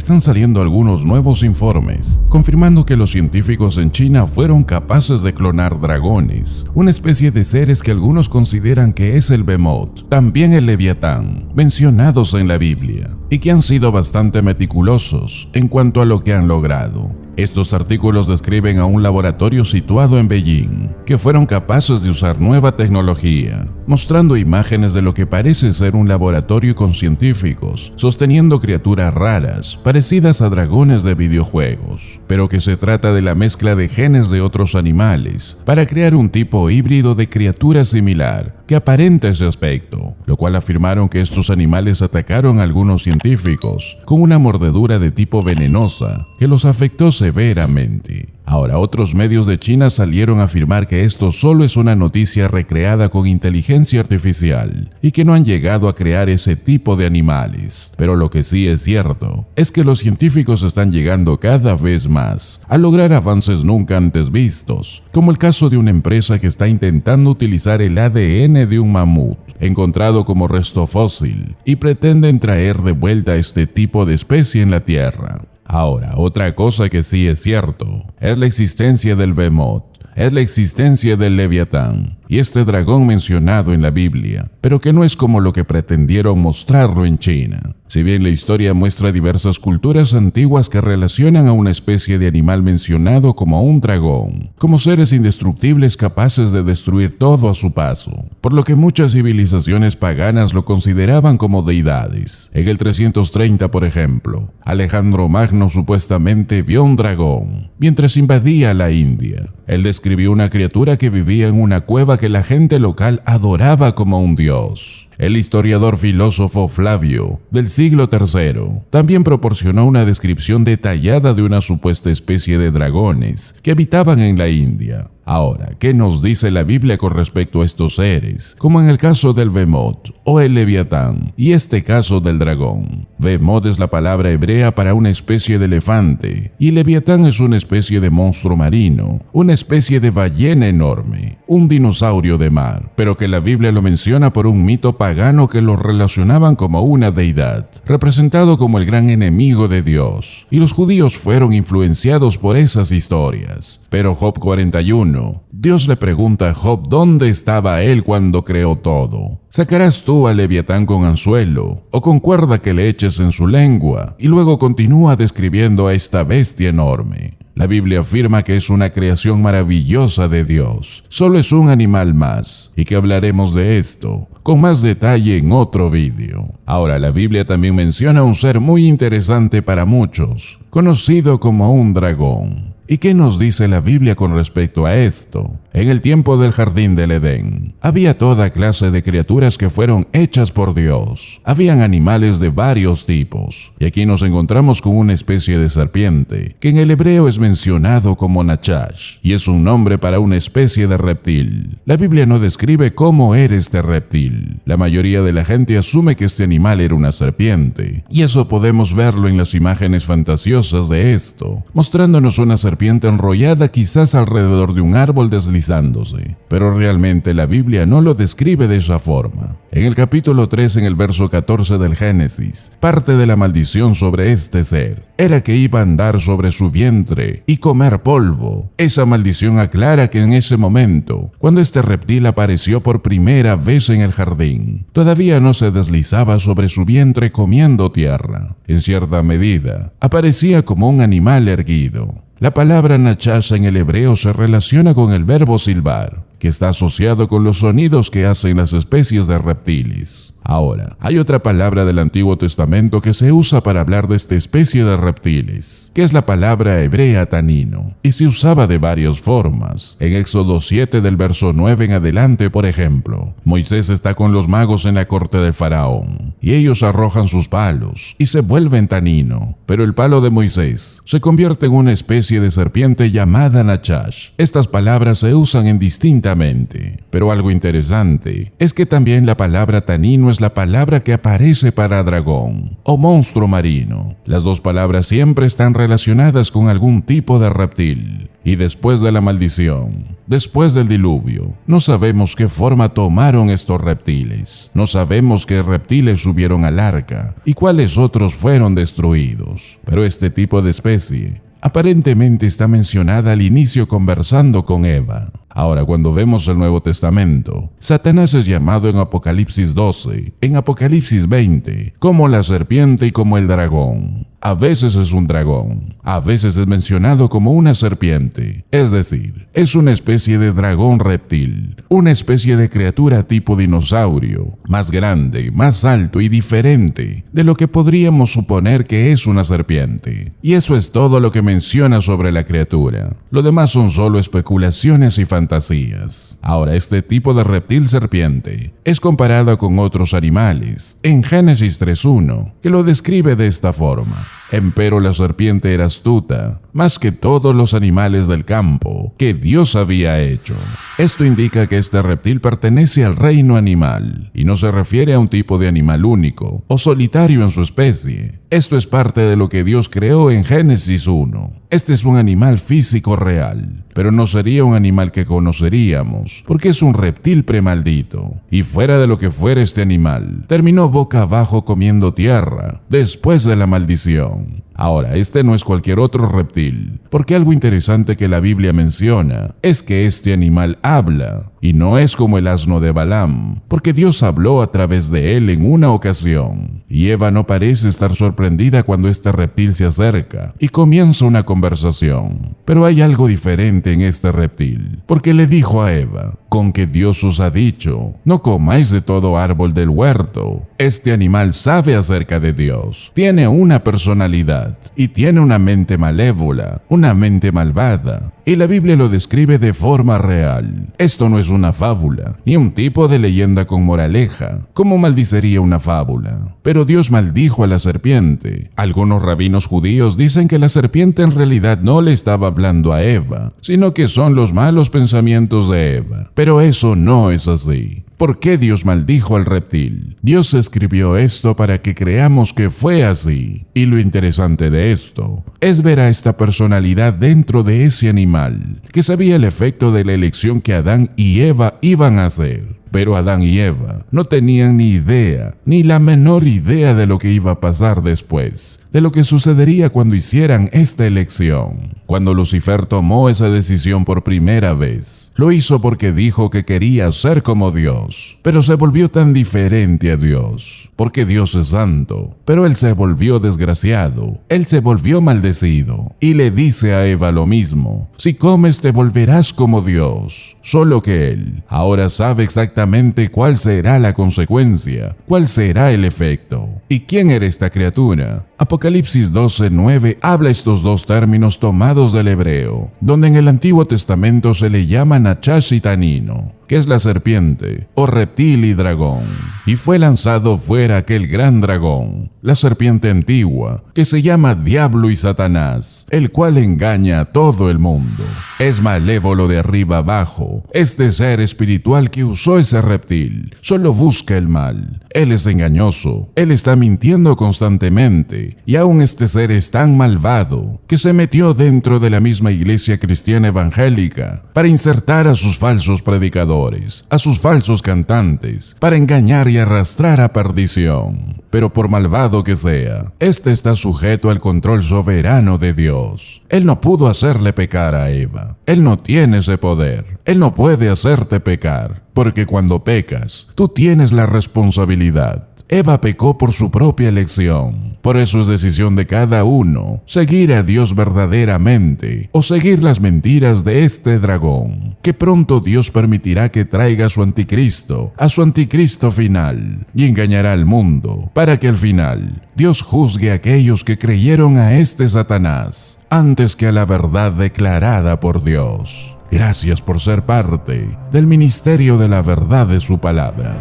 están saliendo algunos nuevos informes, confirmando que los científicos en China fueron capaces de clonar dragones, una especie de seres que algunos consideran que es el Behemoth, también el Leviatán, mencionados en la Biblia, y que han sido bastante meticulosos en cuanto a lo que han logrado. Estos artículos describen a un laboratorio situado en Beijing, que fueron capaces de usar nueva tecnología, mostrando imágenes de lo que parece ser un laboratorio con científicos, sosteniendo criaturas raras, parecidas a dragones de videojuegos, pero que se trata de la mezcla de genes de otros animales, para crear un tipo híbrido de criatura similar, que aparenta ese aspecto, lo cual afirmaron que estos animales atacaron a algunos científicos con una mordedura de tipo venenosa, que los afectó severamente. Ahora, otros medios de China salieron a afirmar que esto solo es una noticia recreada con inteligencia artificial y que no han llegado a crear ese tipo de animales. Pero lo que sí es cierto es que los científicos están llegando cada vez más a lograr avances nunca antes vistos, como el caso de una empresa que está intentando utilizar el ADN de un mamut encontrado como resto fósil y pretenden traer de vuelta este tipo de especie en la Tierra. Ahora, otra cosa que sí es cierto es la existencia del Behemoth, es la existencia del Leviatán y este dragón mencionado en la Biblia, pero que no es como lo que pretendieron mostrarlo en China. Si bien la historia muestra diversas culturas antiguas que relacionan a una especie de animal mencionado como un dragón, como seres indestructibles capaces de destruir todo a su paso, por lo que muchas civilizaciones paganas lo consideraban como deidades. En el 330, por ejemplo, Alejandro Magno supuestamente vio un dragón mientras invadía la India. Él describió una criatura que vivía en una cueva que la gente local adoraba como un dios. El historiador filósofo Flavio, del siglo III, también proporcionó una descripción detallada de una supuesta especie de dragones que habitaban en la India. Ahora, ¿qué nos dice la Biblia con respecto a estos seres? Como en el caso del Behemoth o el Leviatán y este caso del dragón. Behemoth es la palabra hebrea para una especie de elefante y Leviatán es una especie de monstruo marino, una especie de ballena enorme, un dinosaurio de mar, pero que la Biblia lo menciona por un mito pagano que lo relacionaban como una deidad, representado como el gran enemigo de Dios, y los judíos fueron influenciados por esas historias. Pero Job 41, Dios le pregunta a Job dónde estaba él cuando creó todo. ¿Sacarás tú al Leviatán con anzuelo o con cuerda que le eches en su lengua? Y luego continúa describiendo a esta bestia enorme. La Biblia afirma que es una creación maravillosa de Dios, solo es un animal más, y que hablaremos de esto con más detalle en otro vídeo. Ahora, la Biblia también menciona un ser muy interesante para muchos, conocido como un dragón. ¿Y qué nos dice la Biblia con respecto a esto? En el tiempo del jardín del Edén, había toda clase de criaturas que fueron hechas por Dios. Habían animales de varios tipos. Y aquí nos encontramos con una especie de serpiente, que en el hebreo es mencionado como Nachash, y es un nombre para una especie de reptil. La Biblia no describe cómo era este reptil. La mayoría de la gente asume que este animal era una serpiente, y eso podemos verlo en las imágenes fantasiosas de esto, mostrándonos una serpiente enrollada quizás alrededor de un árbol deslizándose, pero realmente la Biblia no lo describe de esa forma. En el capítulo 3, en el verso 14 del Génesis, parte de la maldición sobre este ser era que iba a andar sobre su vientre y comer polvo. Esa maldición aclara que en ese momento, cuando este reptil apareció por primera vez en el jardín, todavía no se deslizaba sobre su vientre comiendo tierra. En cierta medida, aparecía como un animal erguido. La palabra Nachash en el hebreo se relaciona con el verbo silbar, que está asociado con los sonidos que hacen las especies de reptiles. Ahora, hay otra palabra del Antiguo Testamento que se usa para hablar de esta especie de reptiles, que es la palabra hebrea tanino, y se usaba de varias formas. En Éxodo 7 del verso 9 en adelante, por ejemplo, Moisés está con los magos en la corte de Faraón, y ellos arrojan sus palos, y se vuelven tanino, pero el palo de Moisés se convierte en una especie de serpiente llamada Nachash. Estas palabras se usan indistintamente, pero algo interesante es que también la palabra tanino es es la palabra que aparece para dragón o monstruo marino. Las dos palabras siempre están relacionadas con algún tipo de reptil. Y después de la maldición, después del diluvio, no sabemos qué forma tomaron estos reptiles. No sabemos qué reptiles subieron al arca y cuáles otros fueron destruidos. Pero este tipo de especie aparentemente está mencionada al inicio conversando con Eva. Ahora, cuando vemos el Nuevo Testamento, Satanás es llamado en Apocalipsis 12, en Apocalipsis 20, como la serpiente y como el dragón. A veces es un dragón, a veces es mencionado como una serpiente, es decir, es una especie de dragón reptil, una especie de criatura tipo dinosaurio, más grande, más alto y diferente de lo que podríamos suponer que es una serpiente. Y eso es todo lo que menciona sobre la criatura. Lo demás son solo especulaciones y fantasías. Ahora, este tipo de reptil serpiente es comparado con otros animales en Génesis 3:1, que lo describe de esta forma. Empero la serpiente era astuta, más que todos los animales del campo que Dios había hecho. Esto indica que este reptil pertenece al reino animal y no se refiere a un tipo de animal único o solitario en su especie. Esto es parte de lo que Dios creó en Génesis 1. Este es un animal físico real, pero no sería un animal que conoceríamos, porque es un reptil premaldito. Y fuera de lo que fuera este animal, terminó boca abajo comiendo tierra después de la maldición. Ahora, este no es cualquier otro reptil, porque algo interesante que la Biblia menciona es que este animal habla, y no es como el asno de Balaam, porque Dios habló a través de él en una ocasión, y Eva no parece estar sorprendida cuando este reptil se acerca y comienza una conversación. Pero hay algo diferente en este reptil, porque le dijo a Eva: con que Dios os ha dicho, no comáis de todo árbol del huerto. Este animal sabe acerca de Dios, tiene una personalidad y tiene una mente malévola, una mente malvada. Y la Biblia lo describe de forma real. Esto no es una fábula, ni un tipo de leyenda con moraleja. ¿Cómo maldicería una fábula? Pero Dios maldijo a la serpiente. Algunos rabinos judíos dicen que la serpiente en realidad no le estaba hablando a Eva, sino que son los malos pensamientos de Eva. Pero eso no es así. ¿Por qué Dios maldijo al reptil? Dios escribió esto para que creamos que fue así. Y lo interesante de esto es ver a esta personalidad dentro de ese animal, que sabía el efecto de la elección que Adán y Eva iban a hacer. Pero Adán y Eva no tenían ni idea, ni la menor idea de lo que iba a pasar después, de lo que sucedería cuando hicieran esta elección. Cuando Lucifer tomó esa decisión por primera vez, lo hizo porque dijo que quería ser como Dios, pero se volvió tan diferente a Dios, porque Dios es santo, pero él se volvió desgraciado, él se volvió maldecido, y le dice a Eva lo mismo: si comes te volverás como Dios. Solo que él ahora sabe exactamente cuál será la consecuencia, cuál será el efecto. ¿Y quién era esta criatura? Apocalipsis 12:9 habla estos dos términos tomados del hebreo, donde en el Antiguo Testamento se le llama Nachash y Tanino, que es la serpiente, o reptil y dragón. Y fue lanzado fuera aquel gran dragón, la serpiente antigua, que se llama Diablo y Satanás, el cual engaña a todo el mundo. Es malévolo de arriba abajo. Este ser espiritual que usó ese reptil solo busca el mal. Él es engañoso, él está mintiendo constantemente, y aún este ser es tan malvado que se metió dentro de la misma iglesia cristiana evangélica para insertar a sus falsos predicadores, a sus falsos cantantes, para engañar y arrastrar a perdición. Pero por malvado que sea, este está sujeto al control soberano de Dios. Él no pudo hacerle pecar a Eva. Él no tiene ese poder. Él no puede hacerte pecar, porque cuando pecas, tú tienes la responsabilidad. Eva pecó por su propia elección. Por eso es decisión de cada uno seguir a Dios verdaderamente o seguir las mentiras de este dragón, que pronto Dios permitirá que traiga a su anticristo final, y engañará al mundo para que al final Dios juzgue a aquellos que creyeron a este Satanás antes que a la verdad declarada por Dios. Gracias por ser parte del ministerio de la verdad de su palabra.